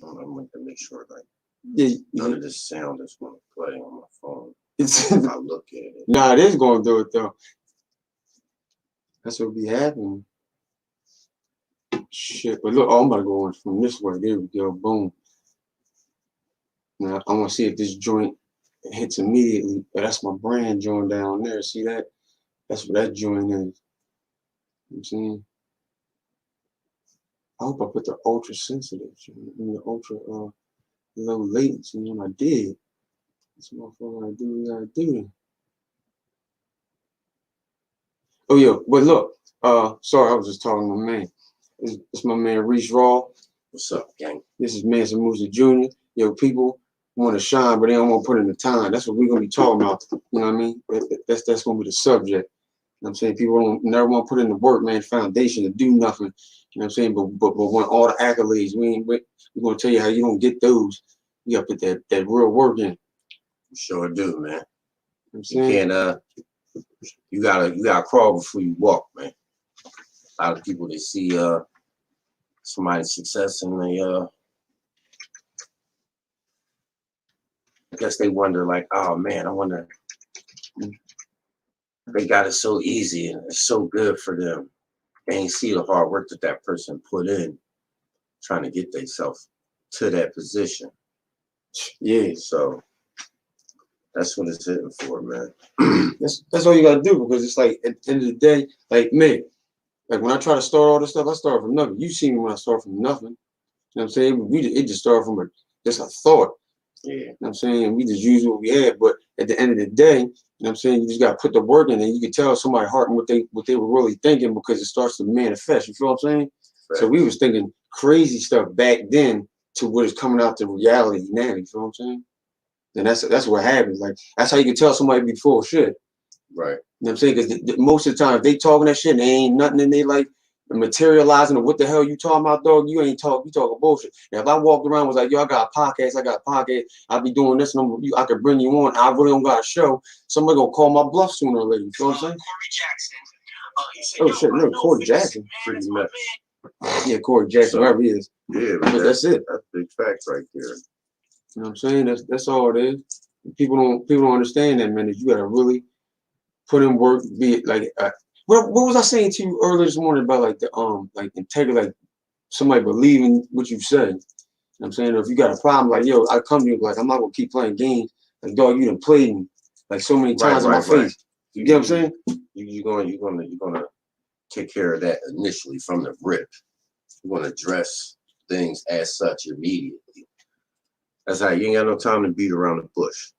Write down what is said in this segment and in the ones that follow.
I'm going to make sure like Yeah, none of this sound is going to play on my phone. it's If I look at it. nah, it is going to do it though. That's what be happening. Shit, but look, oh, I'm about to go on from this way. There we go, boom. Now I want to see if this joint hits immediately. But that's my brand joint down there. See that? That's what that joint is. You know what I'm saying? I hope I put the ultra sensitive, the ultra low latency when I did. This motherfucker gotta do what I gotta do. Oh yeah, but look, sorry, I was just talking to my man. It's my man Reese Raw. What's up, gang? This is Mansa Musa Jr. Yo, people want to shine, but they don't want to put in the time. That's what we're gonna be talking about. You know what I mean? That's gonna be the subject. You know what I'm saying? People don't never want to put in the work, man, foundation to do nothing. You know what I'm saying? But want all the accolades. We're gonna tell you how you don't get those. You gotta put that real work in. You sure do, man. You know what I'm You saying? can't you gotta crawl before you walk, man. A lot of people they see somebody's success and they I guess they wonder like, oh man, I wonder they got it so easy and it's so good for them. They ain't see the hard work that that person put in trying to get themselves to that position. Yeah. So that's what it's hitting for, man. That's all you gotta do, because it's like at the end of the day, like me, like when I try to start all this stuff, I start from nothing. You see me when I start from nothing. You know what I'm saying? It just started from just a thought. Yeah. You know what I'm saying? We just use what we had. But at the end of the day, you know what I'm saying, you just gotta put the work in, and you can tell somebody's heart and what they were really thinking, because it starts to manifest. You feel what I'm saying? Right. So we was thinking crazy stuff back then to what is coming out to reality now. You feel what I'm saying? And that's what happens. Like that's how you can tell somebody be full of shit. Right. You know what I'm saying? Because most of the time, if they talking that shit and they ain't nothing in their life materializing, or what the hell you talking about, dog? You ain't talking. You talking bullshit. Now, if I walked around and was like, yo, I got a podcast, I'll be doing this, and I could bring you on. I really don't got a show. Somebody gonna call my bluff sooner or later. You know what I'm saying? Oh shit, no, Corey Jackson. Pretty much. Yeah, Corey Jackson, wherever he is. Yeah, but that's it. That's big facts right there. You know what I'm saying? That's all it is. People don't understand that, man. That you gotta really put in work. Be it like what was I saying to you earlier this morning about like the like integrity, like somebody believing what you say. You know what I'm saying? Or if you got a problem, like yo, I come to you like I'm not gonna keep playing games. Like dog, you done played me like so many times in my face. You get what I'm saying? You're gonna take care of that initially from the rip. You're gonna address things as such immediately. That's how you ain't got no time to beat around the bush.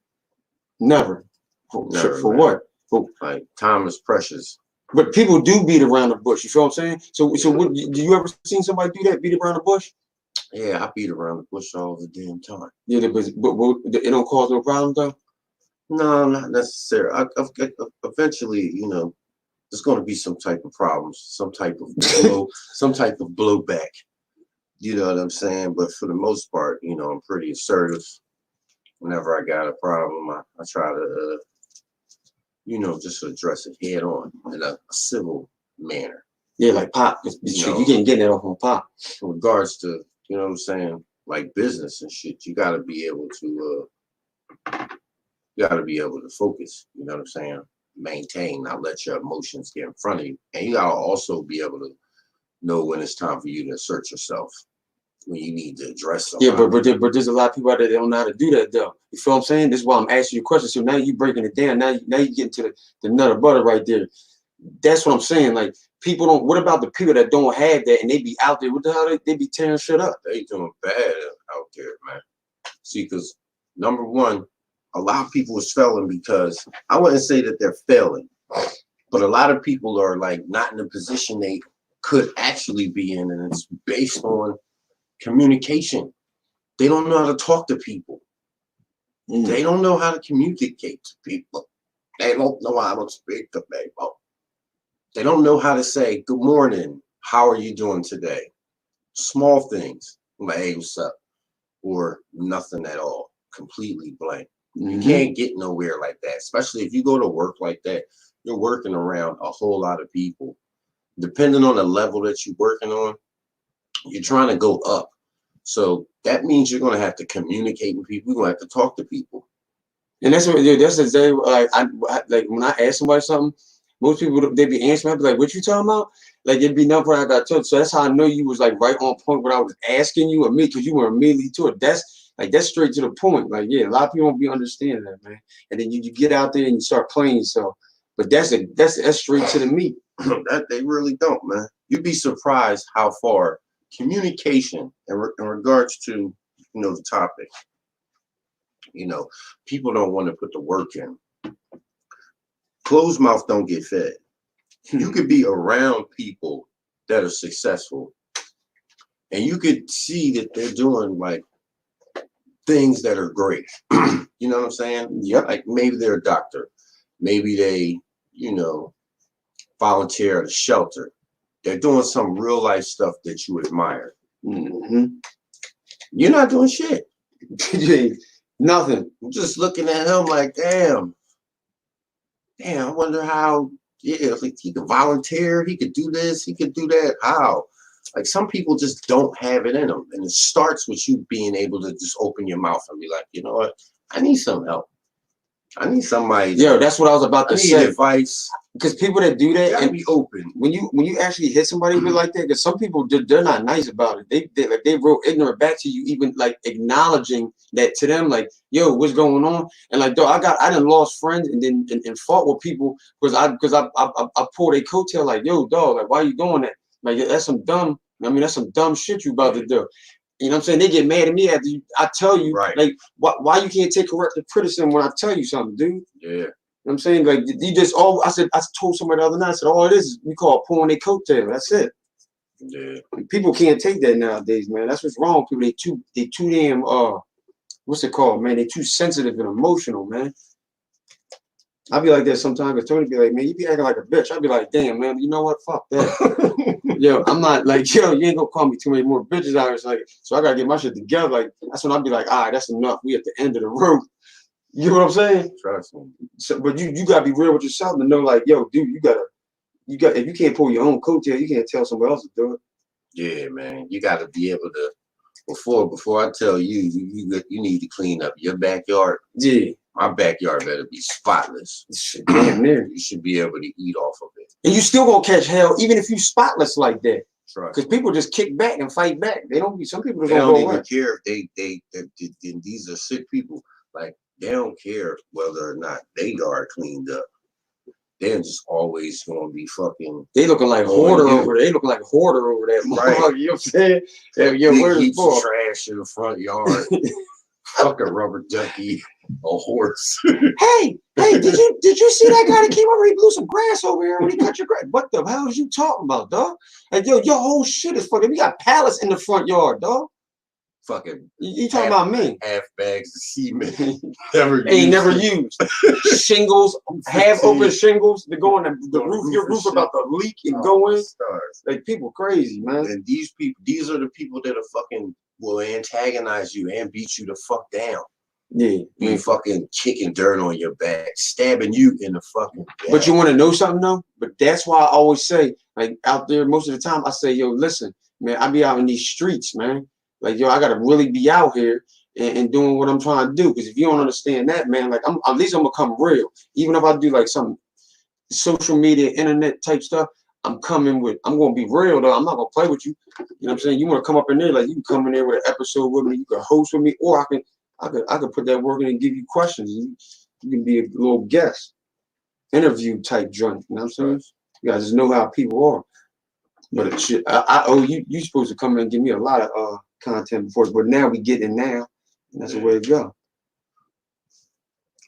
Never. Never, for what? Like time is precious. But people do beat around the bush. You feel what I'm saying? So what, do you ever seen somebody do that? Beat around the bush? Yeah, I beat around the bush all the damn time. Yeah, but it don't cause no problem though. No, not necessarily. Eventually, you know, there's going to be some type of problems, some type of blowback. You know what I'm saying? But for the most part, you know, I'm pretty assertive. Whenever I got a problem, I try to, you know, just address it head on in a civil manner. Yeah, like Pop. You can't get that off on Pop. In regards to, you know what I'm saying, like business and shit, you got to be able to, focus. You know what I'm saying? Maintain, not let your emotions get in front of you. And you got to also be able to know when it's time for you to assert yourself, when you need to address something. Yeah, but there's a lot of people out there that don't know how to do that though. You feel what I'm saying? This is why I'm asking you questions. So now you breaking it down. Now you getting to the nut of butter right there. That's what I'm saying. Like people don't. What about the people that don't have that and they be out there? What the hell they be tearing shit up? They doing bad out there, man. See, because number one, a lot of people is failing because I wouldn't say that they're failing, but a lot of people are like not in the position they could actually be in, and it's based on communication. They don't know how to talk to people. They don't know how to communicate to people. They don't know how to speak to people. They don't know how to say, good morning, how are you doing today? Small things, like, hey, what's up? Or nothing at all, completely blank. You can't get nowhere like that, especially if you go to work like that. You're working around a whole lot of people. Depending on the level that you're working on, you're trying to go up. So that means you're gonna have to communicate with people. You're gonna have to talk to people. And that's what that's exactly like like when I ask somebody something, most people they be answering. I be like, "What you talking about?" Like it'd be nothing I got told. So that's how I know you was like right on point when I was asking you or me because you were immediately to it. That's straight to the point. Like yeah, a lot of people won't be understanding that, man. And then you get out there and you start playing yourself. But that's straight to the meat. That they really don't, man. You'd be surprised how far communication in regards to the topic. People don't want to put the work in. Closed mouth don't get fed. You could be around people that are successful, and you could see that they're doing like things that are great. You know what I'm saying? Yep. Like maybe they're a doctor, maybe they, volunteer at a shelter. They're doing some real life stuff that you admire. Mm-hmm. You're not doing shit. Nothing. I'm just looking at him like, damn, I wonder how, like he could volunteer, he could do this, he could do that. How? Like some people just don't have it in them. And it starts with you being able to just open your mouth and be like, you know what? I need some help. I need somebody. Yo, that's what I was about to say. Advice. Because people that do that and be open when you actually hit somebody with like that, because some people they're not nice about it. They real ignorant back to you, even like acknowledging that to them, like, yo, what's going on? And like, dog, I done lost friends and then and fought with people because I pulled a coattail like, yo, dog, like why you doing that? Like that's some dumb. I mean, that's some dumb shit you about to do. You know what I'm saying? They get mad at me after I tell you, right. Like, why you can't take corrective criticism when I tell you something, dude? Yeah. You know what I'm saying? Like you just I told somebody the other night, I said, all it is we call pulling their coattail. That's it. Yeah. People can't take that nowadays, man. That's what's wrong. People they too damn what's it called, man? They too sensitive and emotional, man. I be like that sometimes, but Tony be like, man, you be acting like a bitch. I be like, damn, man, you know what? Fuck that. Yo, I'm not like, yo, you ain't gonna call me too many more bitches out here. It's like, so I gotta get my shit together. Like that's when I be like, all right, that's enough. We at the end of the road. You know what I'm saying? Trust me. So, but you gotta be real with yourself to know, like, yo, dude, you got if you can't pull your own coattail, you can't tell somebody else to do it. Yeah, man. You gotta be able to before I tell you, you need to clean up your backyard. Yeah. My backyard better be spotless. Damn near. You should be able to eat off of it. And you still gonna catch hell even if you spotless like that. Because people just kick back and fight back. They don't be. Some people they don't even care if they these are sick people. Like they don't care whether or not they are cleaned up. They're just always gonna be fucking. They looking like hoarder over there. They looking like hoarder over there. Right. You know what I'm saying? Yo, where's the ball? Trash in the front yard. Fuck a rubber ducky, a horse. hey, did you see that guy that came over? He blew some grass over here when he cut your grass. What the hell is you talking about, dog? Like, yo, your whole shit is fucking. We got pallets in the front yard, dog. Fucking. You talking about me? Half bags of cement. never used. Shingles, half open shingles to go on the roof. Your roof about to leak and go in. Stars. Like people crazy, man. And these are the people that are fucking will antagonize you and beat you the fuck down. Yeah. Be fucking kicking dirt on your back, stabbing you in the fucking back. But you want to know something though? But that's why I always say, like out there, most of the time I say, yo, listen, man, I be out in these streets, man. Like, yo, I gotta really be out here and doing what I'm trying to do. Because if you don't understand that, man, like at least I'm gonna come real. Even if I do like some social media, internet type stuff, I'm gonna be real though. I'm not gonna play with you. You know what I'm saying? You wanna come up in there, like you can come in there with an episode with me, you can host with me, or I could put that work in and give you questions. You can be a little guest, interview type joint. You know what I'm saying? You guys just know how people are. But shit, I owe you. You supposed to come in and give me a lot of content before, but now we get it now. And that's the way to go.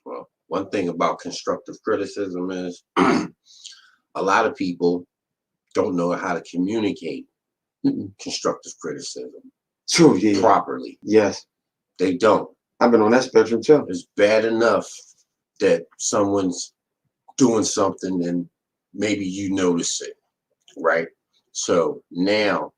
Well, one thing about constructive criticism is a lot of people don't know how to communicate constructive criticism properly. Yes. They don't. I've been on that spectrum too. It's bad enough that someone's doing something and maybe you notice it, right? So now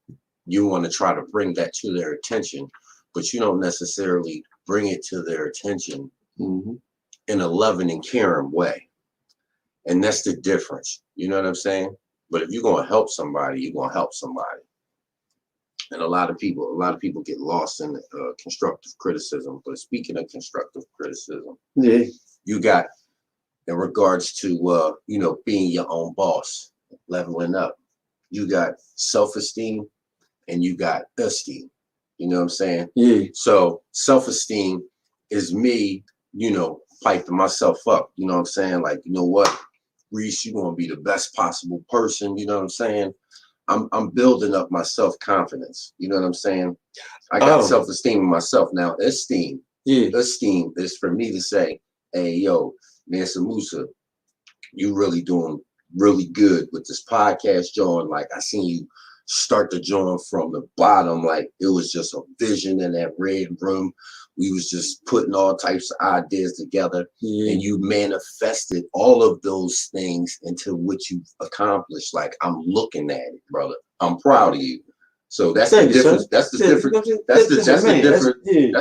you want to try to bring that to their attention, but you don't necessarily bring it to their attention in a loving and caring way. And that's the difference. You know what I'm saying? But if you're going to help somebody, you're going to help somebody. And a lot of people get lost in constructive criticism. But speaking of constructive criticism, Yeah. you got in regards to being your own boss, leveling up. You got self-esteem and you got esteem. You know what I'm saying? Yeah. So self-esteem is me, piping myself up. You know what I'm saying? Like, you know what, Reese, you're gonna be the best possible person. You know what I'm saying? I'm building up my self-confidence. You know what I'm saying? I got self-esteem in myself. Now, esteem is for me to say, hey, yo, Mansa Musa, you really doing really good with this podcast, John. Like, I seen you start the joint from the bottom. Like, it was just a vision in that red room. We was just putting all types of ideas together, and you manifested all of those things into what you've accomplished. Like, I'm looking at it, brother. I'm proud of you. So that's the difference. That's the difference. That's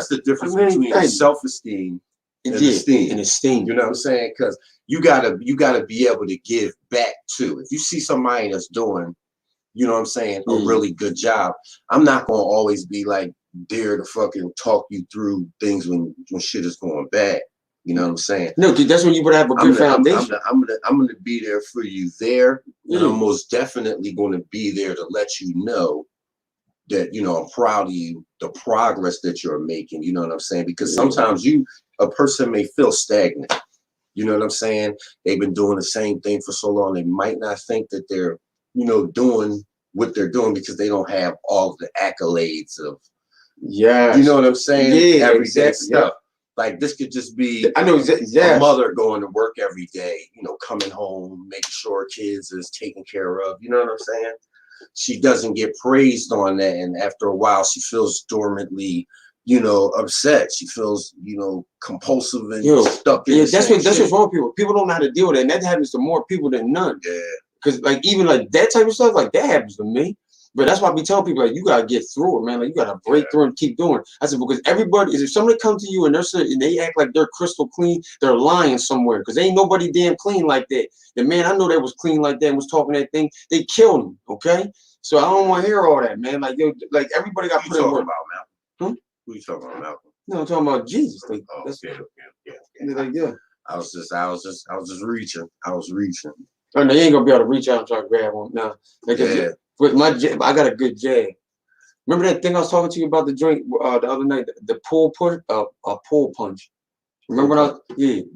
the difference between self-esteem and esteem. You know what I'm saying? Because you gotta be able to give back too. If you see somebody that's doing, you know what I'm saying, a really good job, I'm not gonna always be like there to fucking talk you through things when shit is going bad. You know what I'm saying? No, dude, that's when you would have a good foundation. I'm gonna be there for you there, and I'm most definitely gonna be there to let you know that, I'm proud of you, the progress that you're making. You know what I'm saying? Because sometimes a person may feel stagnant. You know what I'm saying? They've been doing the same thing for so long. They might not think that they're, doing what they're doing because they don't have all the accolades of, you know what I'm saying? Everyday stuff. Like, this could just be a mother going to work every day, coming home, making sure kids is taken care of. You know what I'm saying? She doesn't get praised on that, and after a while she feels dormantly upset. She feels compulsive and stuck in that's what's wrong with people. People don't know how to deal with it, and that happens to more people than none. Because like even like that type of stuff, like that happens to me. But that's why I be telling people, like, you gotta get through it, man. Like, you gotta break through and keep doing it. I said, because if somebody comes to you and they act like they're crystal clean, they're lying somewhere. Because ain't nobody damn clean like that. The man I know that was clean like that and was talking that thing, they killed him. Okay, so I don't want to hear all that, man. Like, like everybody got put in work. Malcolm? Who you talking about, Malcolm? No, I'm talking about Jesus. Like, okay. Like, I was just reaching. Oh no, you ain't gonna be able to reach out and try to grab one now. With my jab, I got a good jab. Remember that thing I was talking to you about the joint the other night, the pull punch. Remember that?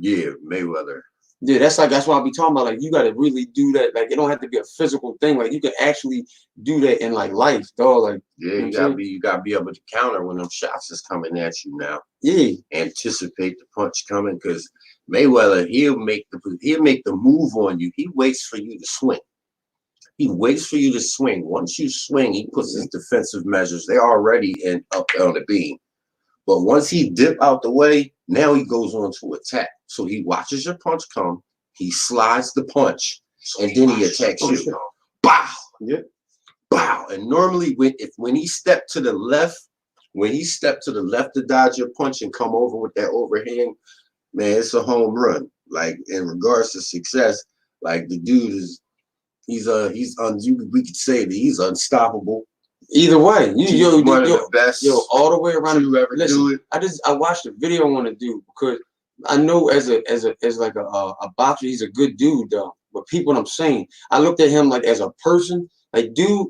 Yeah, Mayweather. Yeah, that's what I'll be talking about. Like, you got to really do that. Like, it don't have to be a physical thing. Like, you can actually do that in like life, dog. Like, you gotta be able to counter when them shots is coming at you now. Anticipate the punch coming, because Mayweather, he'll make the move on you. He waits for you to swing. Once you swing, he puts his defensive measures. They're already up on the beam. But once he dip out the way, now he goes on to attack. So he watches your punch come, he slides the punch, and then he attacks you. Bow! Bow! And normally when he stepped to the left, to dodge your punch and come over with that overhand, man, it's a home run. Like, in regards to success, like, the dude is, we could say that he's unstoppable. Either way, he's one of the best. All the way around. To ever do it. I watched a video I want to do, because I know as a boxer, he's a good dude though. But people, what I'm saying, I looked at him like as a person, like, dude.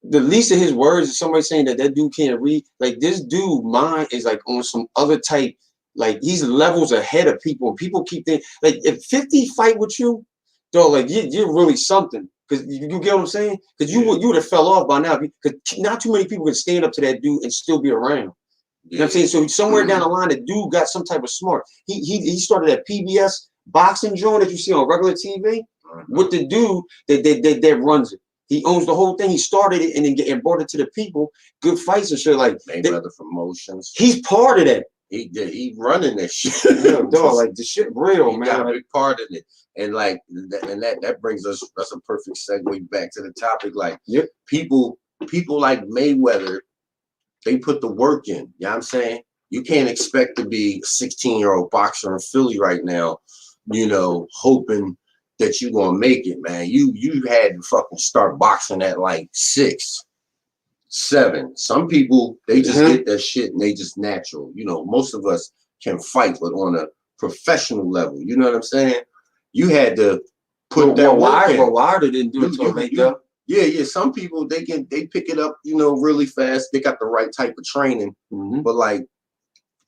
The least of his words is somebody saying that dude can't read. Like, this dude, mind is like on some other type. Like, he's levels ahead of people. People keep thinking, like, if 50 fight with you, though, like, you're really something. Because you get what I'm saying? Because you would have fell off by now. Because not too many people can stand up to that dude and still be around. You know what I'm saying? So somewhere down the line, the dude got some type of smart. He started that PBS boxing joint that you see on regular TV with the dude that runs it. He owns the whole thing. He started it and brought it to the people. Good fights and shit. Like, Mayweather promotions. He's part of that. He running that shit. Dog, like, the shit real, man. Got a big part in it. And like that brings us, that's a perfect segue back to the topic. Like, people like Mayweather, they put the work in. You know what I'm saying? You can't expect to be a 16-year-old boxer in Philly right now, hoping that you're gonna make it, man. You had to fucking start boxing at like 6. 7. Some people, they just get that shit and they just natural. You know, most of us can fight, but on a professional level. You know what I'm saying? You had to put that work in. But Wilder didn't do it till late though. Yeah. Some people they pick it up, you know, really fast. They got the right type of training. But like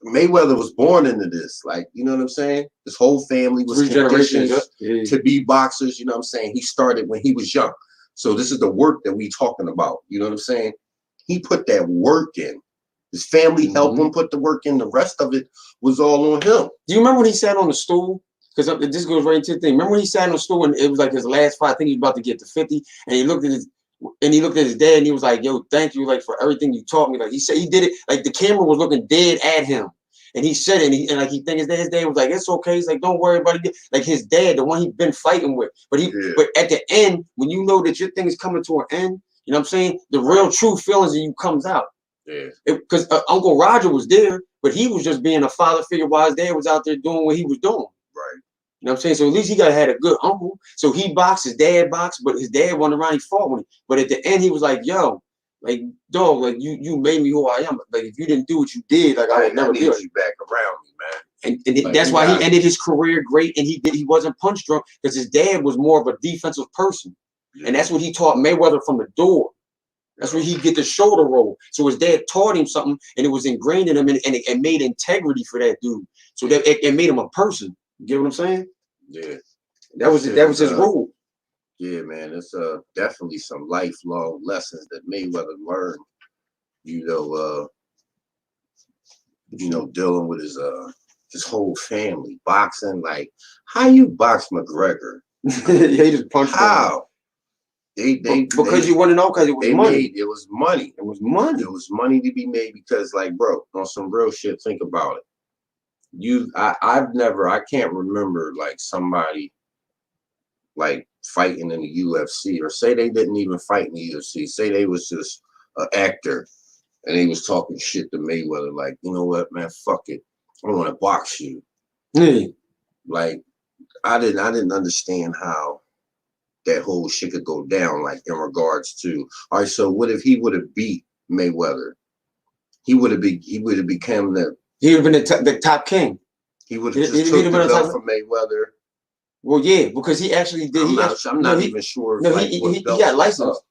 Mayweather was born into this. Like, you know what I'm saying? His whole family was conditioned to be boxers. You know what I'm saying? He started when he was young. So this is the work that we talking about. You know what I'm saying? He put that work in. His family helped him put the work in. The rest of it was all on him. Do you remember when he sat on the stool? Because this goes right into the thing. Remember when he sat on the stool and it was like his last fight? I think he was about to get to 50, and he looked at his dad and he was like, "Yo, thank you, like for everything you taught me." Like he said, he did it. Like the camera was looking dead at him, and he said it. And like he think his dad was like, "It's okay." He's like, "Don't worry about it." Like his dad, the one he'd been fighting with. But at the end, when you know that your thing is coming to an end, you know what I'm saying? The real true feelings of you comes out. Yeah. Because Uncle Roger was there, but he was just being a father figure while his dad was out there doing what he was doing. Right. You know what I'm saying? So at least he had a good uncle. So he boxed, his dad boxed, but his dad went around, he fought with him. But at the end, he was like, "Yo, like, dog, like you made me who I am. Like if you didn't do what you did, like I would never be like you back around me, man." And like, that's why he ended his career great, and he wasn't punch drunk because his dad was more of a defensive person. Yeah. And that's what he taught Mayweather from the door. That's where he get the shoulder roll. So his dad taught him something, and it was ingrained in him, and it made integrity for that dude. So that it made him a person. You get what I'm saying? Yeah. That was his rule. Yeah, man. It's definitely some lifelong lessons that Mayweather learned. You know, dealing with his whole family, boxing. Like, how you box McGregor? Yeah, he just punched him. How? Because you want to know, because it was money. It was money. It was money. It was money to be made because, like, bro, on some real shit, think about it. I can't remember like somebody like fighting in the UFC, or say they didn't even fight in the UFC. Say they was just an actor and they was talking shit to Mayweather, like, you know what, man, fuck it, I want to box you. Like, I didn't understand how that whole shit could go down, like in regards to, all right, so what if he would have beat Mayweather? He would have become he would have been the top king. He would have just took the belt from Mayweather. Well, yeah, because he actually did. I'm not even sure. No, he got licensed.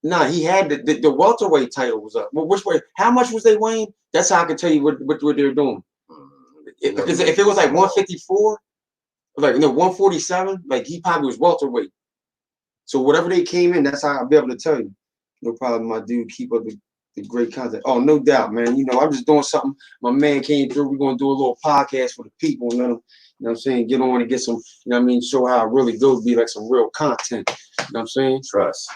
Nah, he had the welterweight title was up. Well, which way? How much was they weighing? That's how I can tell you what they're doing. Because if it was like 154, like 147, like he probably was welterweight. So whatever they came in, that's how I'll be able to tell you. No problem, my dude. Keep up the great content. Oh, no doubt, man. You know, I'm just doing something. My man came through. We're gonna do a little podcast for the people, and let them, you know what I'm saying, get on and get some, you know what I mean, show how it really goes, be like some real content. You know what I'm saying? Trust.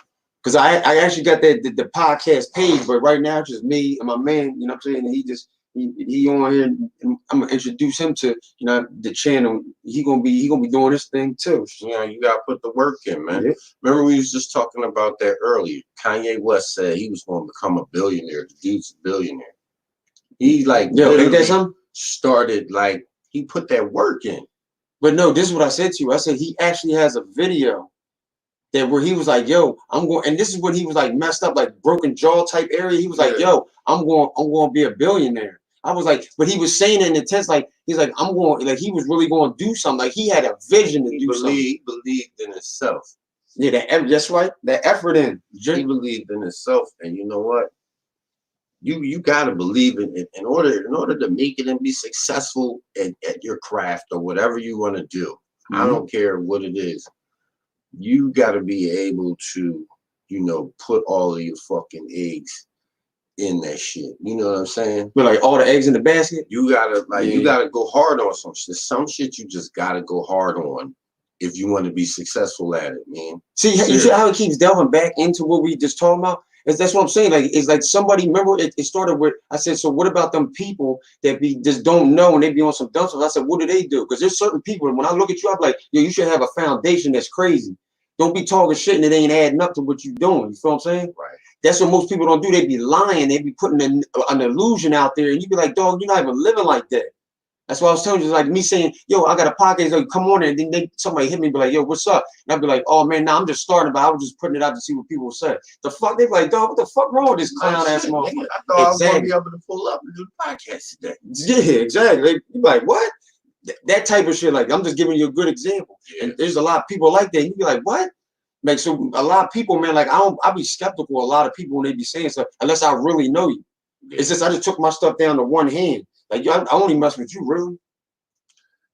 Because I actually got the podcast page, but right now it's just me and my man, you know what I'm saying? And he on here, and I'm gonna introduce him to, you know, the channel. He gonna be doing this thing too. Yeah, you gotta put the work in, man. Yeah. Remember we was just talking about that earlier. Kanye West said he was gonna become a billionaire. The dude's a billionaire. He like ain't that something? Started like he put that work in. But no, this is what I said to you. I said he actually has a video that where he was like, "Yo, I'm going," and this is when he was like messed up, like broken jaw type area. He was like, "Yo, I'm going to be a billionaire." I was like, but he was saying it in the tense, like he's like, "I'm going," like he was really going to do something. Like he had a vision to do something. He believed in himself. Yeah, that's right. That effort in. He believed in himself, and you know what? You gotta believe in order to make it and be successful at your craft or whatever you want to do. I don't care what it is. You gotta be able to, you know, put all of your fucking eggs in that shit. You know what I'm saying? But like all the eggs in the basket? You gotta go hard on some shit. Some shit you just gotta go hard on if you want to be successful at it, man. See, you see how it keeps delving back into what we just talking about? That's what I'm saying. Like, it's like somebody, remember it started with, I said, so what about them people that just don't know and they be on some dumb stuff? I said, what do they do? Because there's certain people, when I look at you, I'm like, yo, you should have a foundation that's crazy. Don't be talking shit and it ain't adding up to what you're doing. You feel what I'm saying? Right. That's what most people don't do. They be lying. They be putting an illusion out there, and you be like, dog, you're not even living like that. That's why I was telling you, like me saying, yo, I got a podcast, like, come on, and then somebody hit me, be like, yo, what's up? And I'd be like, oh man, nah, I'm just starting, but I was just putting it out to see what people say. The fuck, they be like, dog, what the fuck wrong with this clown ass motherfucker? I thought I was gonna be able to pull up and do the podcast today. Yeah, exactly. You be like, what? That type of shit. Like, I'm just giving you a good example. Yeah. And there's a lot of people like that. You be like, what? Like, so a lot of people, man, like I'll be skeptical of a lot of people when they be saying stuff unless I really know you. Yeah. It's just I just took my stuff down to one hand. Like, I only mess with you, really.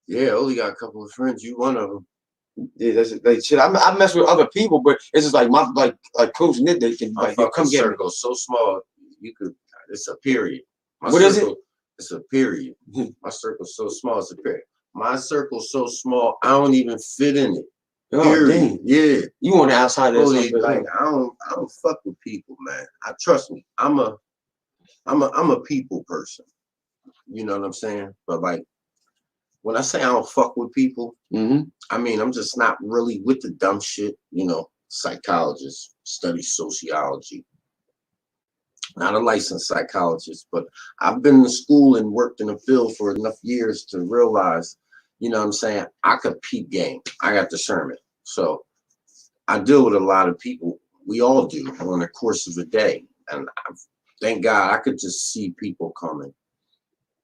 Yeah, I only got a couple of friends. You one of them. Yeah, that's like shit. I mess with other people, but it's just like my like close knit. They can like come get circle me. So small, you could. It's a period. My what circle, is it? It's a period. My circle's so small. It's a period. My circle's so small, I don't even fit in it. Oh, dang. Yeah. You on the outside of that? Like I don't fuck with people, man. Trust me. I'm a people person. You know what I'm saying? But like when I say I don't fuck with people, I mean I'm just not really with the dumb shit. You know, psychologist, study sociology. Not a licensed psychologist, but I've been to school and worked in the field for enough years to realize, you know what I'm saying, I could peep game. I got discernment. So I deal with a lot of people. We all do on the course of a day. And thank God I could just see people coming.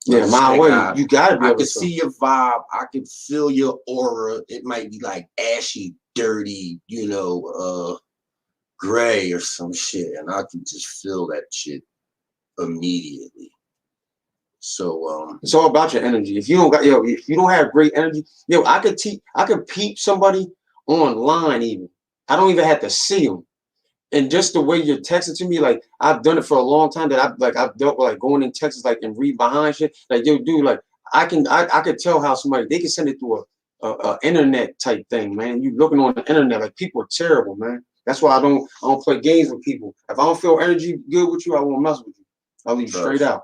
Yeah, my way. You gotta be able to. I could see your vibe. I could feel your aura. It might be like ashy, dirty, you know, gray or some shit, and I can just feel that shit immediately. So it's all about your energy. If you don't got if you don't have great energy, I could peep somebody online even. I don't even have to see them. And just the way you're texting to me, like I've done it for a long time that I've dealt with like going in Texas like and read behind shit. Like yo, dude, like I could tell how somebody they can send it through a internet type thing, man. You looking on the internet, like people are terrible, man. That's why I don't play games with people. If I don't feel energy good with you, I won't mess with you. I'll leave straight out.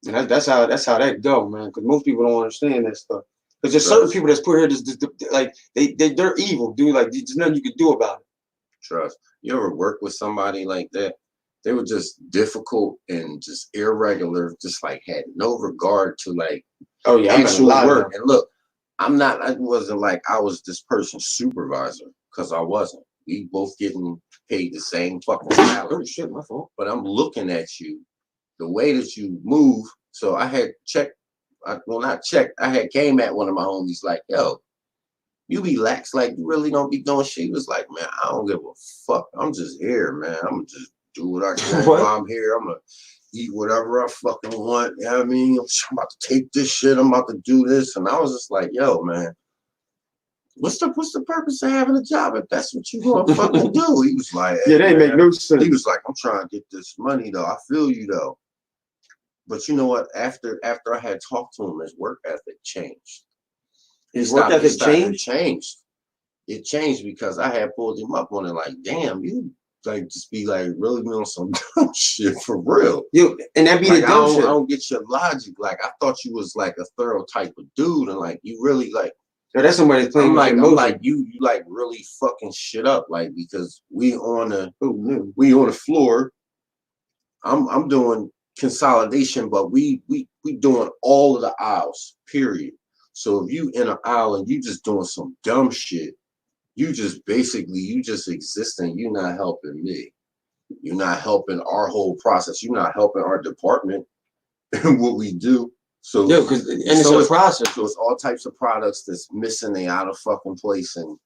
And that's how that go, man. Because most people don't understand that stuff. Because there's certain people that's put here, like they're evil, dude. Like there's nothing you can do about it. Trust. You ever work with somebody like that? They were just difficult and just irregular, just like had no regard to like actual work. And look, I wasn't like I was this person's supervisor because I wasn't. We both getting paid the same fucking salary. Oh shit, my fault. But I'm looking at you, the way that you move. So I had checked. Not checked. I had came at one of my homies like, yo, you be lax, like you really don't be doing shit. He was like, man, I don't give a fuck. I'm just here, man. I'm gonna just do what I can while I'm here. I'm gonna eat whatever I fucking want. You know what I mean? I'm about to take this shit. I'm about to do this. And I was just like, yo, man. What's the purpose of having a job if that's what you gonna fucking do? He was like, hey, they make no sense. He was like, I'm trying to get this money though. I feel you though. But you know what? After I had talked to him, his work ethic changed. His work ethic changed. It changed because I had pulled him up on it. Like, damn, you like just be like really on some dumb shit for real. And that be like, the dumb shit. I don't get your logic. Like, I thought you was like a thorough type of dude, and like you really like. So that's somebody that's playing. I'm like you like really fucking shit up, like because we on the floor. I'm doing consolidation, but we doing all of the aisles. Period. So if you in an aisle and you just doing some dumb shit, you just existing. You're not helping me. You're not helping our whole process. You're not helping our department and what we do. So it's a process. So it's all types of products that's missing. They out of fucking place, and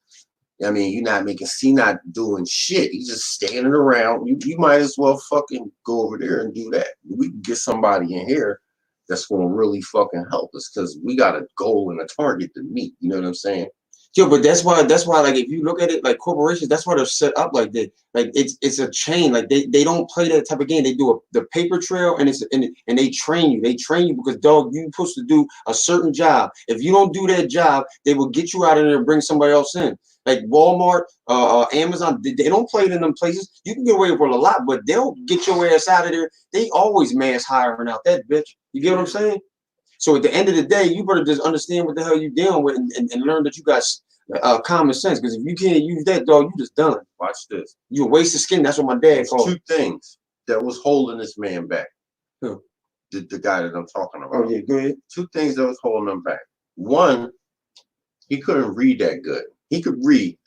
I mean, you're not not doing shit. He's just standing around. You might as well fucking go over there and do that. We can get somebody in here that's gonna really fucking help us because we got a goal and a target to meet. You know what I'm saying? But that's why like if you look at it like corporations, that's why they're set up like that. Like it's a chain. Like they don't play that type of game. They do the paper trail and they train you. They train you because dog, you're supposed to do a certain job. If you don't do that job, they will get you out of there and bring somebody else in. Like Walmart, Amazon, they don't play it in them places. You can get away with a lot, but they'll get your ass out of there. They always mass hiring out that bitch. You get what I'm saying? So at the end of the day, you better just understand what the hell you're dealing with and learn that you got common sense. Because if you can't use that, dog, you just done. Watch this. You a waste of skin. That's what my dad called. Two things that was holding this man back. the guy that I'm talking about. Oh yeah, go ahead. Two things that was holding him back. One, he couldn't read that good. He could read,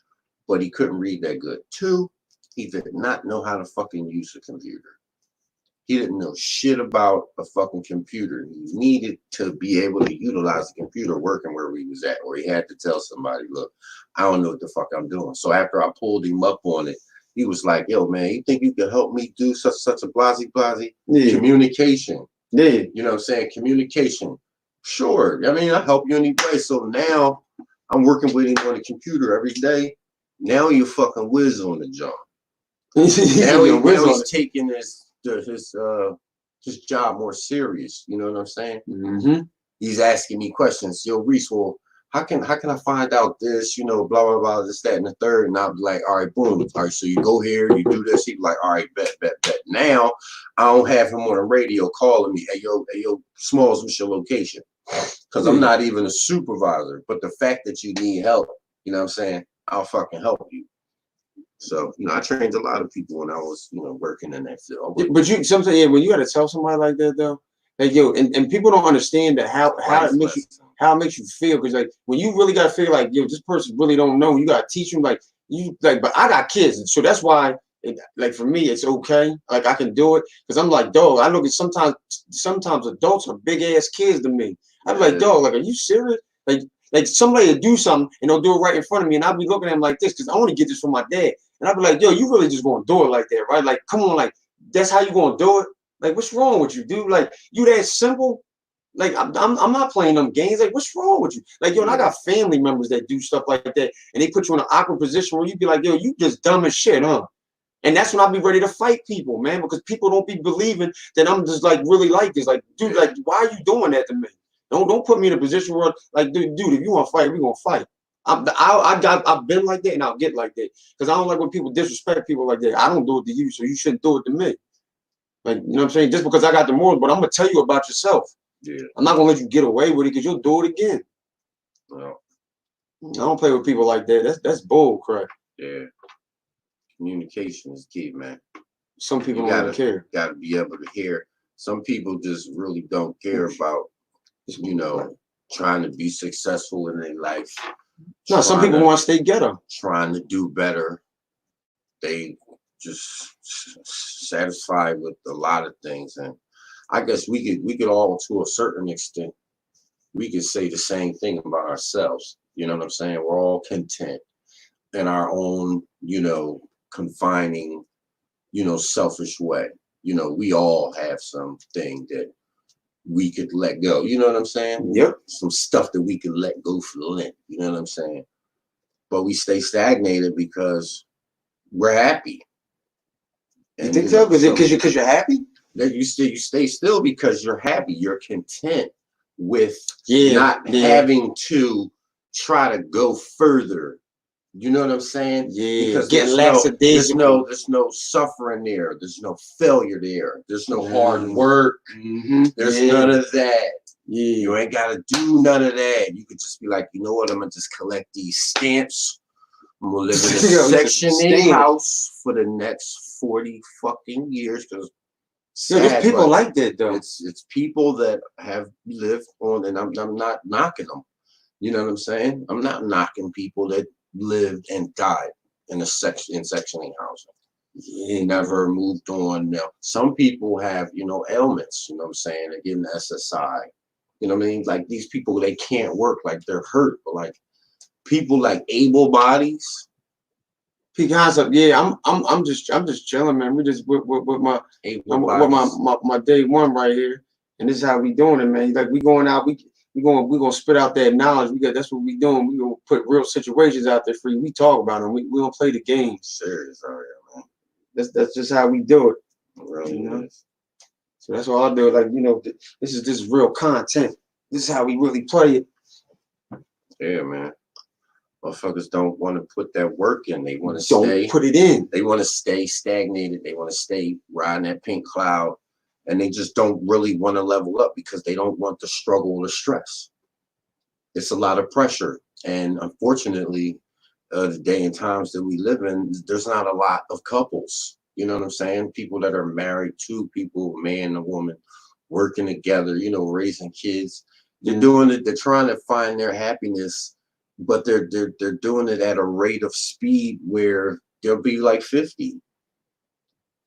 but he couldn't read that good. Two, he did not know how to fucking use a computer. He didn't know shit about a fucking computer. He needed to be able to utilize the computer working where he was at, or he had to tell somebody, look, I don't know what the fuck I'm doing. So after I pulled him up on it, he was like, yo, man, you think you can help me do such a blasey? Yeah. Communication. Yeah. You know what I'm saying? Communication. Sure. I mean, I help you anyway. So now I'm working with him on the computer every day. Now you're fucking whiz on the job. Now he's taking his job more serious. You know what I'm saying? Mm-hmm. He's asking me questions. Yo, Reese, well, how can I find out this? You know, blah blah blah, this, that, and the third. And I'll be like, all right, boom. All right, so you go here, you do this. He's like, all right, bet. Now I don't have him on the radio calling me. Hey yo, Smalls, what's your location? Because I'm not even a supervisor. But the fact that you need help, you know what I'm saying? I'll fucking help you. So, you know, I trained a lot of people when I was, you know, working in that field. But you sometimes, when you got to tell somebody like that though, like yo, and people don't understand that how it makes you feel, because like when you really got to feel like yo, this person really don't know, you got to teach them like you like. But I got kids, so that's why like for me it's okay, like I can do it because I'm like, dog, I look at sometimes adults are big ass kids to me. I'm like, dog, like, are you serious? Like somebody to do something and they'll do it right in front of me, and I'll be looking at them like this because I want to get this from my dad. And I'll be like, yo, you really just gonna do it like that, right? Like, come on, like, that's how you gonna do it? Like, what's wrong with you, dude? Like, you that simple? Like, I'm not playing them games. Like, what's wrong with you? Like, yo, and I got family members that do stuff like that, and they put you in an awkward position where you be like, yo, you just dumb as shit, huh? And that's when I'll be ready to fight people, man, because people don't be believing that I'm just like really like this. Like, dude, like, why are you doing that to me? Don't put me in a position where, like, dude, if you want to fight, we gonna fight. I've been like that, and I'll get like that because I don't like when people disrespect people like that. I don't do it to you, so you shouldn't do it to me. Like, you know what I'm saying? Just because I got the morals, but I'm gonna tell you about yourself. Yeah. I'm not gonna let you get away with it because you'll do it again. Well, I don't play with people like that. That's bull crap. Yeah. Communication is key, man. Some people don't even care. Gotta be able to hear. Some people just really don't care about, you know, trying to be successful in their life. No, some people want to stay ghetto. Trying to do better. They just satisfied with a lot of things. And I guess we could all, to a certain extent, we could say the same thing about ourselves. You know what I'm saying? We're all content in our own, you know, confining, you know, selfish way. You know, we all have something that we could let go. You know what I'm saying? Yep. Some stuff that we could let go for Lent. You know what I'm saying? But we stay stagnated because we're happy. You think so? Because you're happy? That you stay still because you're happy. You're content with not having to try to go further. You know what I'm saying? Yeah. Because there's no suffering there. There's no failure there. There's no hard work. There's none of that. Yeah. You ain't gotta do none of that. You could just be like, you know what? I'm gonna just collect these stamps. I'm gonna live in a Section 8 house for the next 40 fucking years. Because there's people like that though. It's people that have lived on, and I'm not knocking them. You know what I'm saying? I'm not knocking people that lived and died in Section 8 housing. He never moved on. Now, some people have, you know, ailments. You know what I'm saying? They're getting SSI. You know what I mean? Like these people, they can't work. Like they're hurt. But like people like able bodies. Yeah, I'm just chilling, man. We just with my day one right here, and this is how we doing it, man. Like we going out, we gonna spit out that knowledge. That's what we doing. We gonna put real situations out there for you. We talk about them. We don't play the games. Serious, man. That's just how we do it. It really is. So that's all I do. Like, you know, this is real content. This is how we really play it. Yeah, man. Motherfuckers don't want to put that work in. They want to stay. Put it in. They want to stay stagnated. They want to stay riding that pink cloud. And they just don't really want to level up because they don't want the struggle or the stress. It's a lot of pressure. And unfortunately, the day and times that we live in, there's not a lot of couples. You know what I'm saying? People that are married to people, a man and a woman, working together, you know, raising kids. They're doing it. They're trying to find their happiness, but they're doing it at a rate of speed where they'll be like 50.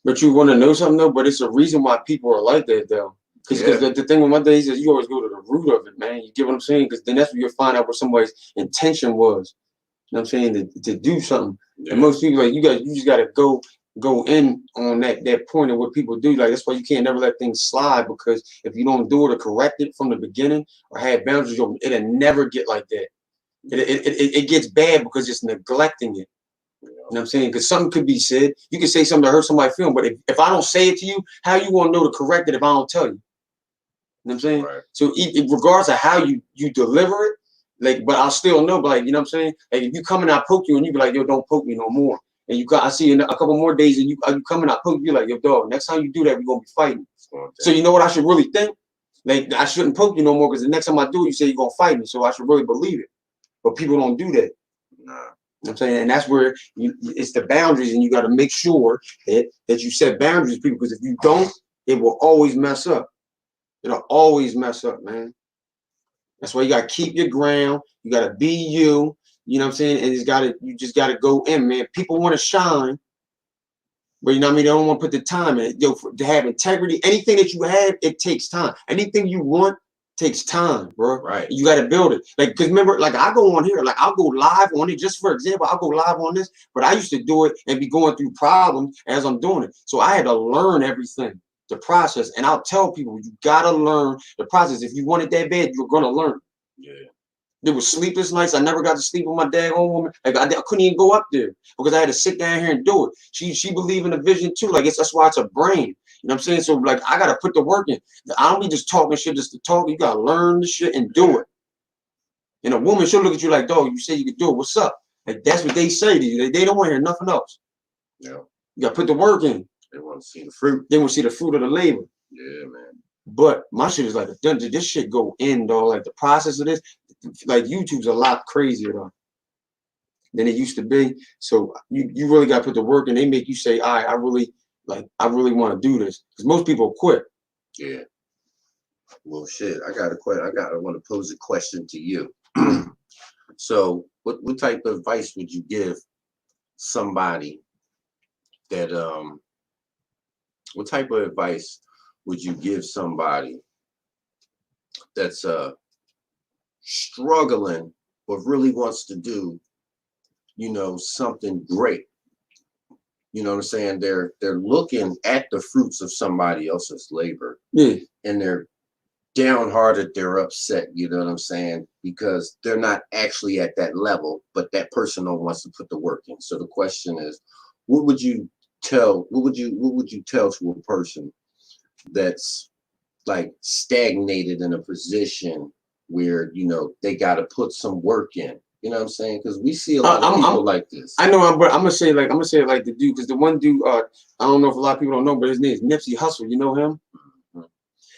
But you want to know something though? But it's a reason why people are like that though. Because the thing with my days is you always go to the root of it, man. You get what I'm saying? Because then that's where you'll find out what somebody's intention was. You know what I'm saying? To do something. Yeah. And most people like you just gotta go in on that point of what people do. Like that's why you can't never let things slide, because if you don't do it or correct it from the beginning or have boundaries, it'll never get like that. It gets bad because it's neglecting it. You know what I'm saying? Because something could be said. You can say something to hurt somebody's feeling, but if I don't say it to you, how you gonna know to correct it if I don't tell you? You know what I'm saying? Right. So regardless of how you deliver it, like, but I'll still know, but like, you know what I'm saying? Like if you come and I poke you and you be like, yo, don't poke me no more. And I see you in a couple more days and you come and I poke you, like, yo, dog, next time you do that, we're gonna be fighting. So you know what I should really think? Like I shouldn't poke you no more, because the next time I do it, you say you're gonna fight me. So I should really believe it. But people don't do that. Nah. You know what I'm saying? And that's where it's the boundaries, and you got to make sure that you set boundaries with people, because if you don't, it will always mess up. It'll always mess up, man. That's why you got to keep your ground. You got to be you. You know what I'm saying? And you just got to go in, man. People want to shine, but you know what I mean? They don't want to put the time in it. Yo, to have integrity, anything that you have, it takes time. Anything you want takes time, bro. Right. You got to build it. Like, because remember, like I go on here, like I'll go live on it. Just for example, I'll go live on this, but I used to do it and be going through problems as I'm doing it. So I had to learn everything, the process. And I'll tell people, you got to learn the process. If you want it that bad, you're going to learn. Yeah. There was sleepless nights. I never got to sleep with my daggone woman. Like I couldn't even go up there because I had to sit down here and do it. She believed in the vision too. Like that's why it's a brain. You know what I'm saying? So like I gotta put the work in. I don't be just talking shit just to talk. You gotta learn the shit and do it. And a woman, she'll look at you like, dog, you say you can do it. What's up? Like that's what they say to you. They don't want to hear nothing else. Yeah. You gotta put the work in. They want to see the fruit. They want to see the fruit of the labor. Yeah, man. But my shit is like, this shit go in, dog. Like the process of this, like YouTube's a lot crazier though than it used to be. So you really gotta put the work in. They make you say, all right, I really want to do this, because most people quit. Yeah. Well, shit. I want to pose a question to you. So, what type of advice would you give somebody that What type of advice would you give somebody that's struggling but really wants to do, you know, something great? You know what I'm saying? They're looking at the fruits of somebody else's labor. Yeah. And they're downhearted, they're upset, you know what I'm saying? Because they're not actually at that level, but that person wants to put the work in. So the question is, what would you tell to a person that's like stagnated in a position where, you know, they got to put some work in? You know what I'm saying? Because we see a lot of people like this. I know, but I'm gonna say it like the dude, because the one dude, I don't know if a lot of people don't know, but his name is Nipsey Hussle. You know him? Mm-hmm.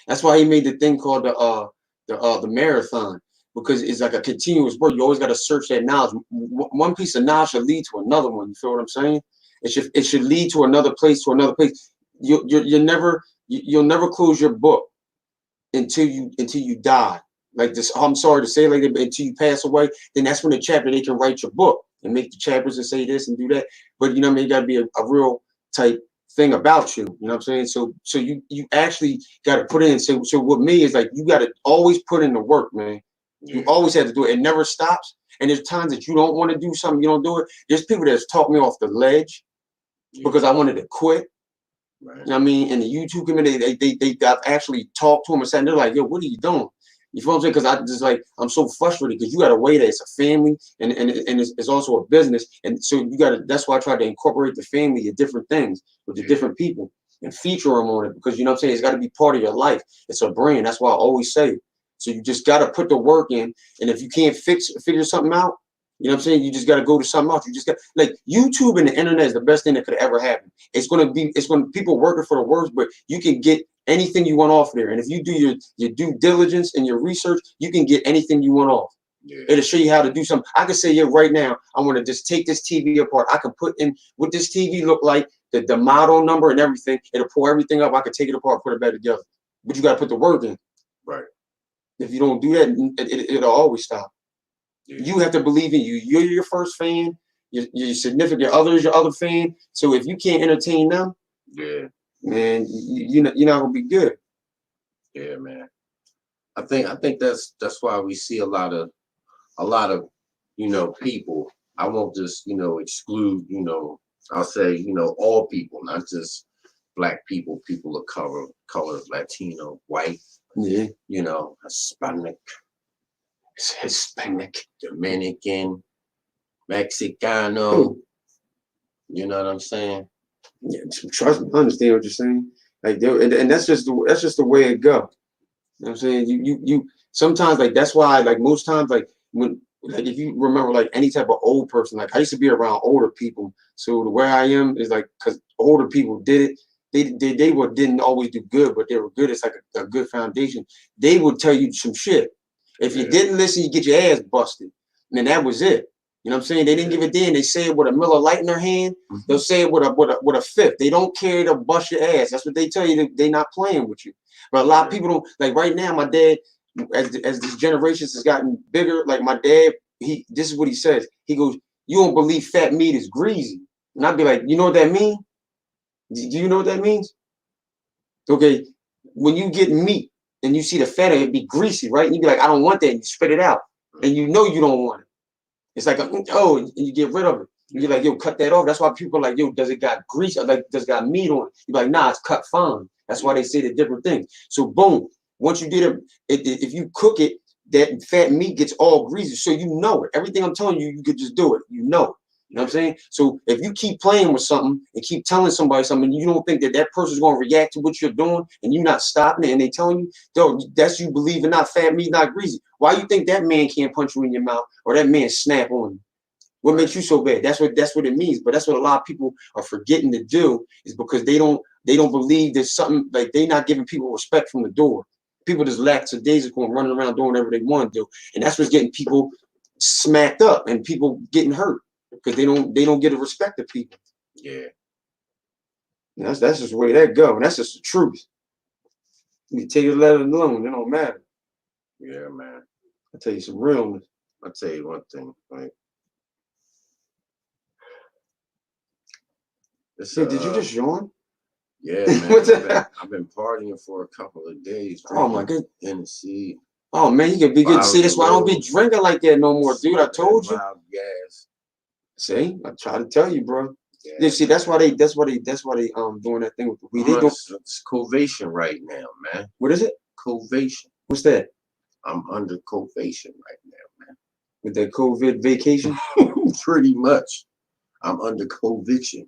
That's why he made the thing called the marathon, because it's like a continuous work. You always got to search that knowledge. One piece of knowledge should lead to another one. You feel what I'm saying? It should lead to another place, You'll never close your book until you die. Like this, I'm sorry to say like that, but until you pass away, then that's when they can write your book and make the chapters and say this and do that. But you know what I mean? You gotta be a real type thing about you. You know what I'm saying? So you actually gotta put in. So with me is like you gotta always put in the work, man. Yeah. You always have to do it. It never stops. And there's times that you don't want to do something, you don't do it. There's people that's talked me off the ledge because I wanted to quit. Right. You know what I mean? And the YouTube community, I've actually talked to them and said, they're like, yo, what are you doing? You feel what I'm saying? Because I'm so frustrated, because you got to weigh that it's a family and it's also a business. And so that's why I try to incorporate the family in different things with the different people and feature them on it, because you know what I'm saying? It's got to be part of your life. It's a brand. That's why I always say it. So you just got to put the work in. And if you can't figure something out, you know what I'm saying? You just got to go to something else. You just got, like, YouTube and the internet is the best thing that could ever happen. It's going to people working for the worst, but you can get anything you want off there. And if you do your due diligence and your research, you can get anything you want off. Yeah. It'll show you how to do something. I can say, yeah, right now, I want to just take this TV apart. I can put in what this TV look like, the model number and everything. It'll pull everything up. I can take it apart, put it back together. but you got to put the work in. Right. If you don't do that, it'll always stop. Yeah. You have to believe in you. You're your first fan. Your significant other is your other fan. So if you can't entertain them, yeah, man, you're not gonna be good. Yeah, man. I think that's why we see a lot of people. I won't just exclude I'll say all people, not just black people, people of color, Latino, white, Yeah, Hispanic, Dominican, Mexicano. Ooh. You know what I'm saying? Yeah, trust me, I understand what you're saying. Like, and that's just the way it go. You know what I'm saying? You sometimes, like, that's why, like, most times, like, when, like, if you remember, like, any type of old person, like, I used to be around older people. So the way I am is like, because older people did it, didn't always do good, but they were good. It's like a good foundation. They would tell you some shit. If you didn't listen, you get your ass busted. And then that was it. You know what I'm saying? They didn't give a damn. They say it with a Miller Lite in their hand. They'll say it with a fifth. They don't care to bust your ass. That's what they tell you. They not playing with you. But a lot of people don't, like, right now. My dad, as this generation has gotten bigger, like, my dad, this is what he says. He goes, "You don't believe fat meat is greasy?" And I'd be like, "You know what that means? Do you know what that means?" Okay, when you get meat and you see the fat, it be greasy, right? And you be like, "I don't want that." And you spit it out, and you know you don't want it. It's like, and you get rid of it. You're like, "Yo, cut that off." That's why people are like, "Yo, does it got grease? Like, does it got meat on it?" You're like, "Nah, it's cut fine." That's why they say the different things. So boom, once you did it, if you cook it, that fat meat gets all greasy. So you know it. Everything I'm telling you, you could just do it. You know it. You know what I'm saying? So if you keep playing with something and keep telling somebody something, and you don't think that person's going to react to what you're doing, and you're not stopping it, and they telling you, "Yo, that's you believing not fat meat, not greasy." Why you think that man can't punch you in your mouth or that man snap on you? What makes you so bad? That's what it means. But that's what a lot of people are forgetting to do, is because they don't believe there's something, like, they not giving people respect from the door. People just lackadaisical and running around doing whatever they want to do, and that's what's getting people smacked up and people getting hurt because they don't get the respect of people. Yeah. And that's just the way that go, and that's just the truth. You take it, let it alone. It don't matter. Yeah, man. I tell you some realness. I'll tell you one thing, right? Hey, did you just yawn? Yeah, man. I've been partying for a couple of days. Oh my God. Hennessy. Oh man, you can be good. See, that's why I don't be drinking like that no more, dude. I told you. Gas. See, I try to tell you, bro. Yeah, see, that's why they doing that thing with the weed. It's covation right now, man. What is it? Covation. What's that? I'm under covation right now, man. With that COVID vacation? Pretty much. I'm under conviction.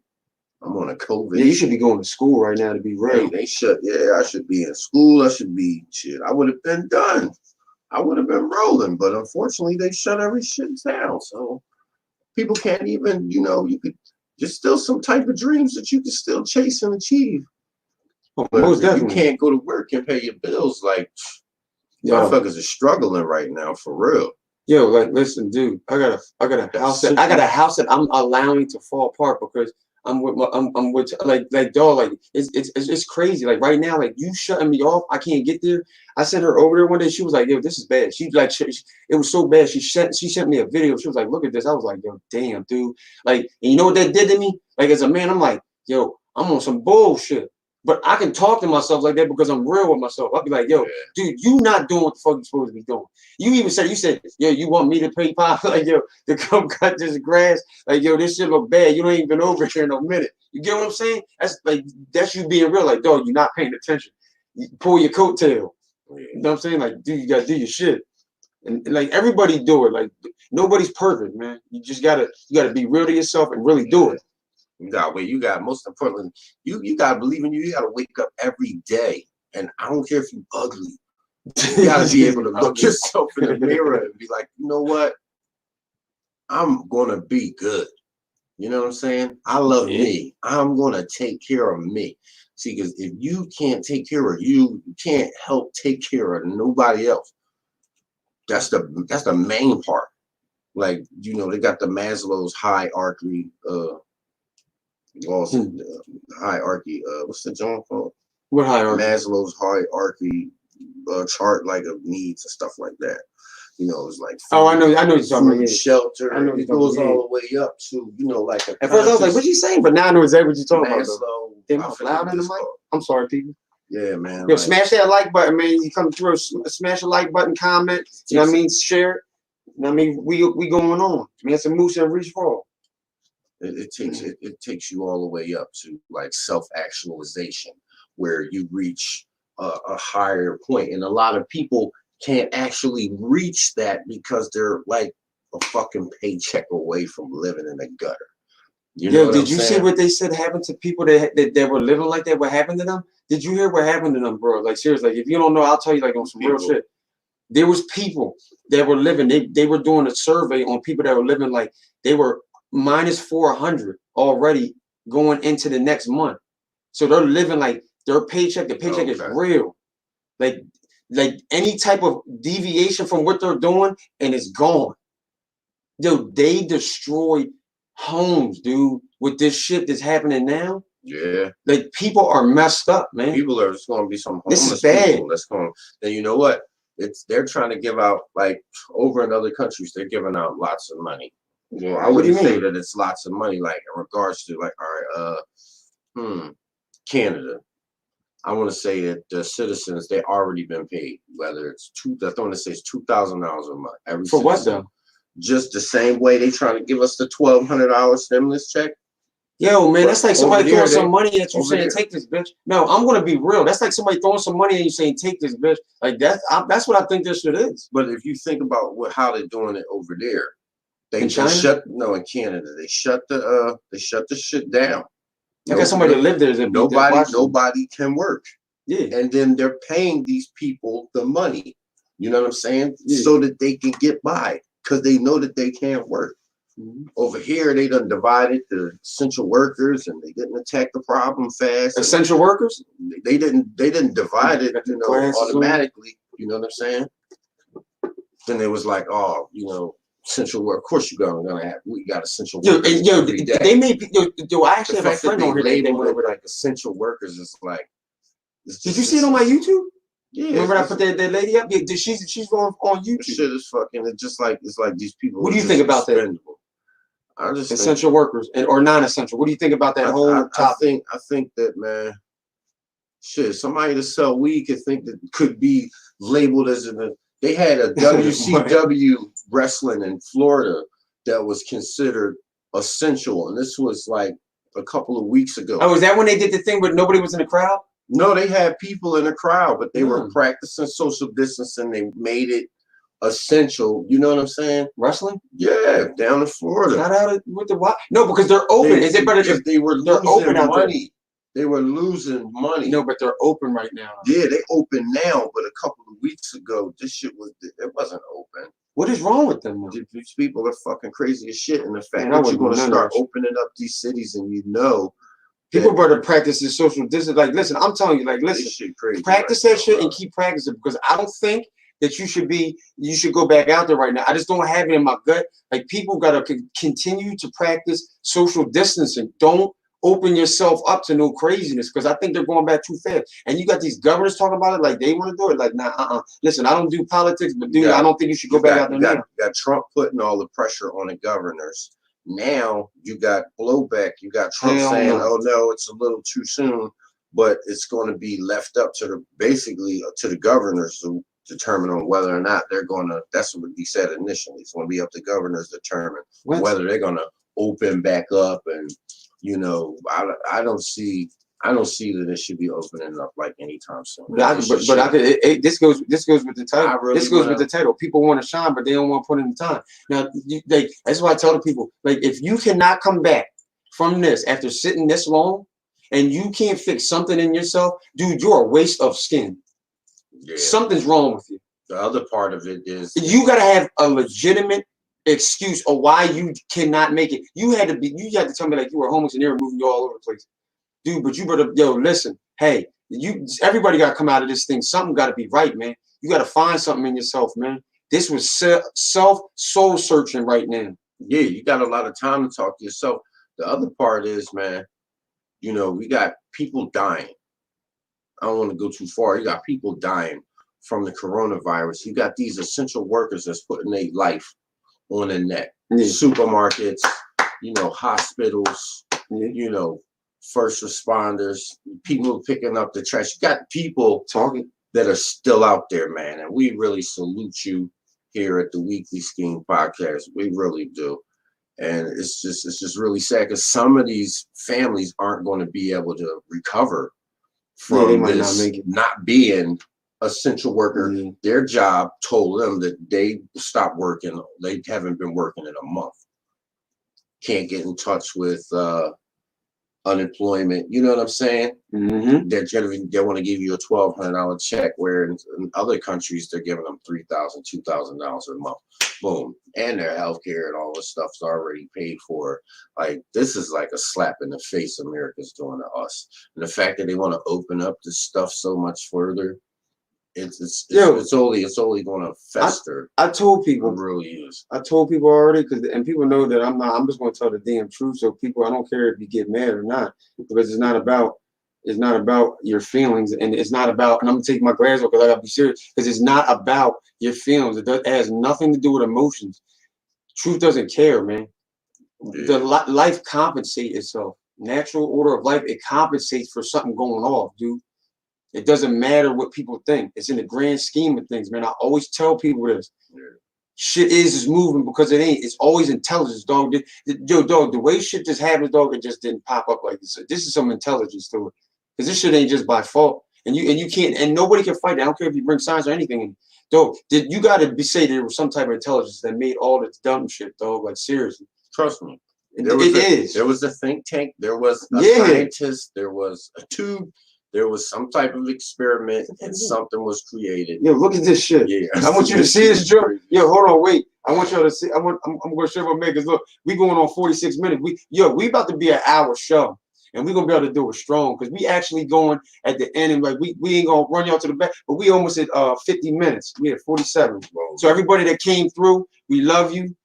I'm on a COVID. Yeah, you should be going to school right now, to be real. Hey, I should be in school. I should be shit. I would have been done. I would have been rolling, but unfortunately they shut every shit down. So people can't even, there's still some type of dreams that you can still chase and achieve. Oh, but most if definitely. you can't go to work and pay your bills, like, motherfuckers are struggling right now for real. Yo, like, listen, dude, I got a house that I'm allowing to fall apart because I'm with dog, like, it's crazy. Like, right now, like, you shutting me off, I can't get there. I sent her over there one day. She was like, "Yo, this is bad." She like, it was so bad. She sent me a video. She was like, "Look at this." I was like, "Yo, damn, dude." Like, and you know what that did to me? Like, as a man, I'm like, "Yo, I'm on some bullshit." But I can talk to myself like that because I'm real with myself. I'll be like, "Yo, dude, you not doing what the fuck you supposed to be doing." You said, "Yo, you want me to pay $5 like, yo, to come cut this grass? Like, yo, this shit look bad. You don't even been over here in a minute." You get what I'm saying? That's you being real. Like, dog, you're not paying attention. You pull your coattail. You know what I'm saying? Like, dude, you gotta do your shit. And like, everybody do it. Like, nobody's perfect, man. You gotta be real to yourself and really do it. You got most importantly, you gotta believe in you. You gotta wake up every day. And I don't care if you ugly. You gotta be able to look yourself in the mirror and be like, "You know what? I'm gonna be good." You know what I'm saying? I love me. I'm gonna take care of me. See, because if you can't take care of you, you can't help take care of nobody else. That's the main part. Like, they got the Maslow's hierarchy, hierarchy. What's the John called? What hierarchy? Maslow's hierarchy chart, like of needs and stuff like that. You know, it's like food, I know what you're talking about. Yeah. Shelter. I know it goes all the way up to, you know, like at first I was like, "What you saying?" But now I know exactly what you're talking about. Damn, loud in the mic. I'm sorry, people. Yeah, man. Yo, smash that like button, man. You come through, smash the like button, comment. You know what I mean? Share it. You know what I mean? We going on. Mansa Musa and reach for. It takes you all the way up to like self-actualization, where you reach a higher point, and a lot of people can't actually reach that because they're like a fucking paycheck away from living in the gutter. You know did you see what they said happened to people that were living like that? What happened to them? Did you hear what happened to them, bro? Like seriously, like if you don't know, I'll tell you like on some real shit. There was people that were living. They were doing a survey on people that were living like they were minus 400 already going into the next month. So they're living like their paycheck. The paycheck is real. Like any type of deviation from what they're doing and it's gone. Yo, they destroyed homes, dude, with this shit that's happening now. Yeah. Like people are messed up, man. People are just gonna be some homeless. This is bad. People that's going. And you know what? They're trying to give out, like over in other countries, they're giving out lots of money. Well, I wouldn't say that it's lots of money, like in regards to like, all right, Canada. I want to say that the citizens, they already been paid, whether it's I want to say it's $2,000 a month. Every for what though? Just the same way they trying to give us the $1,200 stimulus check. Yo, man, that's like somebody throwing some money at you saying, "Take this, bitch." No, I'm gonna be real. That's like somebody throwing some money at you saying, "Take this, bitch." Like that's what I think this shit is. But if you think about how they're doing it over there, in China? In Canada, they shut the shit down. I got somebody that lived there. Nobody can work. Yeah, and then they're paying these people the money. You know what I'm saying? Yeah. So that they can get by, because they know that they can't work. Mm-hmm. Over here, they done divided the essential workers, and they didn't attack the problem fast. Essential workers? They didn't divide it, automatically. You know what I'm saying? Then it was like, oh, essential work. Of course, we got essential workers. They made I actually have a friend on here. They were like essential workers. It's like. Did you see it on my YouTube? Yeah. Remember I put that lady up? Yeah, she's going on YouTube. This shit is fucking. It's like these people. What do you think about that? I just essential workers or non-essential. What do you think about that whole topic? I think that, man, shit, somebody to sell weed could be labeled as they had a WCW wrestling in Florida that was considered essential, and this was like a couple of weeks ago. Oh, is that when they did the thing where nobody was in the crowd? No, they had people in the crowd, but they were practicing social distancing. They made it essential. You know what I'm saying? Wrestling? Yeah, down in Florida. Not out with the what? No, because they're open. Is it better if they were losing money? They were losing money. No, but they're open right now. Yeah, they open now, but a couple of weeks ago, it wasn't open. What is wrong with them? These people are fucking crazy as shit. And the fact that you're going to start opening up these cities, and people better practice this social distance. Like, listen, I'm telling you, like, listen, practice that shit and keep practicing, because I don't think that you should go back out there right now. I just don't have it in my gut. Like, people got to continue to practice social distancing. Don't open yourself up to no craziness, because I think they're going back too fast. And you got these governors talking about it like they want to do it. Like, nah, Listen, I don't do politics, but dude, I don't think you should go back out there now. You got Trump putting all the pressure on the governors. Now you got blowback. You got Trump saying, "Oh no, it's a little too soon," but it's going to be left up to the governors to determine on whether or not they're going to. That's what he said initially. It's going to be up to governors to determine whether they're going to open back up. And I don't see that it should be opening up like anytime soon. This goes with the title. This goes with the title. People want to shine, but they don't want to put in the time. Now, that's why I tell the people, like, if you cannot come back from this after sitting this long, and you can't fix something in yourself, dude, you're a waste of skin. Yeah. Something's wrong with you. The other part of it is you got to have a legitimate excuse of why you cannot make it. You had to tell me like you were homeless and they were moving you all over the place. Dude, but you better, listen, hey, everybody got to come out of this thing. Something got to be right, man. You got to find something in yourself, man. This was soul searching right now. Yeah, you got a lot of time to talk to yourself. The other part is, man, we got people dying. I don't want to go too far. You got people dying from the coronavirus. You got these essential workers that's putting their life on the net. Yeah. Supermarkets, hospitals, Yeah. first responders, people picking up the trash. You got people talking that are still out there, man. And we really salute you here at the Weekly Skeem podcast. We really do. And it's just really sad because some of these families aren't going to be able to recover from they might this not make it. Not being essential worker. Mm-hmm. Their job told them that they stopped working. They haven't been working in a month. Can't get in touch with unemployment. You know what I'm saying? Mm-hmm. They want to give you a $1,200 check, where in other countries they're giving them $3,000, $2,000 a month. Boom, and their healthcare and all this stuff's already paid for. Like, this is like a slap in the face America's doing to us, and the fact that they want to open up this stuff so much further, it's only going to fester. I told people, it really is. I told people already, and people know that I'm just going to tell the damn truth. So people, I don't care if you get mad or not, because it's not about your feelings, and it's not about. And I'm gonna take my glasses off because I gotta be serious, because it's not about your feelings. It has nothing to do with emotions. Truth doesn't care, man. Yeah. The life compensates itself. Natural order of life, it compensates for something going off, dude. It doesn't matter what people think. It's in the grand scheme of things, man. I always tell people this. Yeah. Shit is moving because it ain't. It's always intelligence, dog. Dog, the way shit just happens, dog, it just didn't pop up like this. This is some intelligence to it. Because this shit ain't just by fault. And you can't, and nobody can fight it. I don't care if you bring science or anything in. Dog, you gotta say there was some type of intelligence that made all this dumb shit, dog. Like, seriously. Trust me. There was a think tank, there was a scientist, there was a tube. There was some type of experiment, and something was created. Yo, look at this shit. Yeah, I want you to see this, Joe. Yo, hold on, wait. I want y'all to see. I'm going to show you makers. Look, we going on 46 minutes. We about to be an hour show, and we gonna be able to do it strong, because we actually going at the end, and like we ain't gonna run y'all to the back, but we almost at 50 minutes. We at 47. Whoa. So everybody that came through, we love you.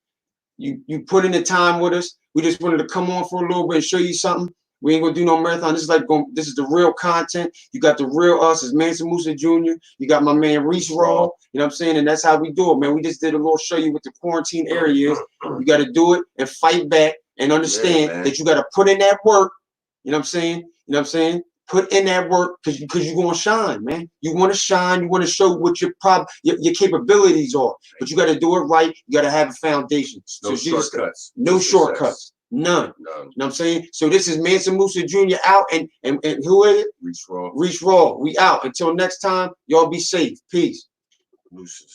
You put in the time with us. We just wanted to come on for a little bit and show you something. We ain't gonna do no marathon. This is the real content. You got the real us as Mansa Musa Jr. You got my man Reese Raw. You know what I'm saying? And that's how we do it, man. We just did a little show you what the quarantine area is. You got to do it and fight back and understand that you got to put in that work. You know what I'm saying? You know what I'm saying? Put in that work, because you're gonna shine, man. You want to shine. You want to show what your capabilities are. But you got to do it right. You got to have a foundation. No shortcuts. No shortcuts. None. You know what I'm saying? So this is Mansa Musa Jr. out, and who is it? Reach Raw. Reach Raw. We out. Until next time, y'all be safe. Peace. Mooses.